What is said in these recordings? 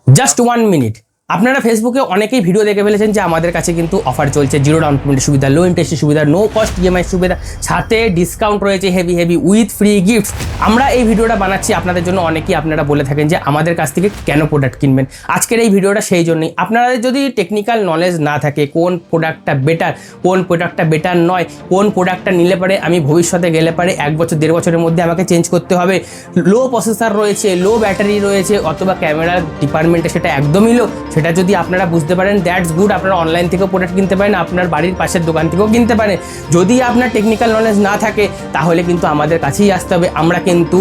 Just 1 minute. আপনারা ফেসবুকে অনেকেই ভিডিও দেখে ফেলেছেন যে আমাদের কাছে কিন্তু অফার চলছে, জিরো ডাউন পেমেন্টের সুবিধা, লো ইন্টারেস্টের সুবিধা, নো কস্ট ইএমআই সুবিধা, সাথে ডিসকাউন্ট রয়েছে heavy heavy with free gift. আমরা এই ভিডিওটা বানাচ্ছি আপনাদের জন্য। অনেকেই আপনারা বলে থাকেন যে আমাদের কাছ থেকে কেন প্রোডাক্ট কিনবেন। আজকের এই ভিডিওটা সেই জন্যই। আপনাদের যদি টেকনিক্যাল নলেজ না থাকে কোন প্রোডাক্টটা বেটার, কোন প্রোডাক্টটা বেটার নয়, কোন প্রোডাক্টটা নিলে পারে আমি ভবিষ্যতে গেলে পারে 1 বছর 1.5 বছরের মধ্যে আমাকে চেঞ্জ করতে হবে, লো প্রসেসর রয়েছে, লো ব্যাটারি রয়েছে, অথবা ক্যামেরার ডিপার্টমেন্টে সেটা একদমই লো, সেটা যদি আপনারা বুঝতে পারেন দ্যাটস গুড। আপনারা অনলাইন থেকেও প্রোডাক্ট কিনতে পারেন, আপনার বাড়ির পাশের দোকান থেকেও কিনতে পারেন। যদি আপনার টেকনিক্যাল নলেজ না থাকে তাহলে কিন্তু আমাদের কাছেই আসতে হবে। আমরা কিন্তু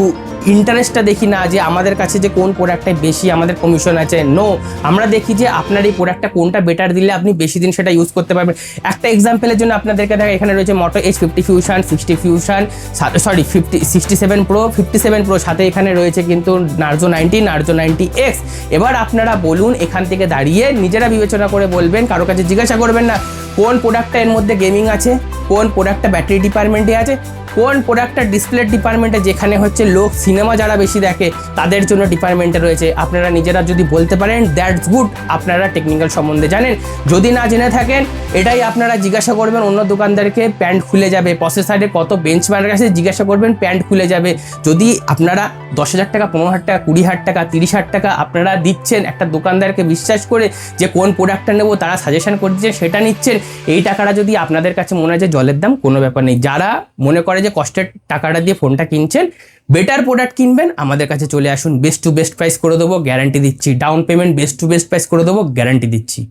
ইন্টারেস্টটা দেখি না যে আমাদের কাছে যে কোন প্রোডাক্টটায় বেশি আমাদের কমিশন আছে, নো। আমরা দেখি যে আপনার এই প্রোডাক্টটা কোনটা বেটার দিলে আপনি বেশি দিন সেটা ইউজ করতে পারবেন। একটা এক্সাম্পলের জন্য আপনাদেরকে দেখা, এখানে রয়েছে মোটো H50 fusion, 60 fusion, sorry 67 pro, 57 pro, সাথে এখানে রয়েছে কিন্তু নার্জো 90, নার্জো 90X। এবার আপনারা বলুন, এখান থেকে দাঁড়িয়ে নিজেরা বিবেচনা করে বলবেন, কারো কাছে জিজ্ঞাসা করবেন না কোন প্রোডাক্টটা এর মধ্যে গেমিং আছে, কোন প্রোডাক্টটা ব্যাটারি ডিপার্টমেন্টে আছে, কোন প্রোডাক্টটা ডিসপ্লে ডিপার্টমেন্টে, যেখানে হচ্ছে লোক সিনেমা যারা বেশি দেখে তাদের জন্য ডিপার্টমেন্টে রয়েছে। আপনারা নিজেরা যদি বলতে পারেন দ্যাটস গুড, আপনারা টেকনিক্যাল সম্বন্ধে জানেন। যদি না জেনে থাকেন এটাই আপনারা জিজ্ঞাসা করবেন অন্য দোকানদারকে, প্যান্ট খুলে যাবে। প্রসেসরে কত বেঞ্চমার্ক আছে জিজ্ঞাসা করবেন, প্যান্ট খুলে যাবে। যদি আপনারা 10,000 টাকা, 15,000 টাকা, 20,000 টাকা, 30,000 টাকা আপনারা দিচ্ছেন একটা দোকানদারকে বিশ্বাস করে যে কোন প্রোডাক্টটা নেবো, তারা সাজেশন করে দিচ্ছে সেটা নিচ্ছেন, এই টাকাটা যদি আপনাদের কাছে মনে হয় যে জলের দাম, কোনো ব্যাপার নেই। যারা মনে করে যে কষ্টের টাকাটা দিয়ে ফোনটা কিনছেন, বেটার প্রোডাক্ট কিনবেন, আমাদের কাছে চলে আসুন। বেস্ট টু বেস্ট প্রাইস করে দেবো, গ্যারান্টি দিচ্ছি। Down payment best to best price করে দেবো, গ্যারান্টি দিচ্ছি।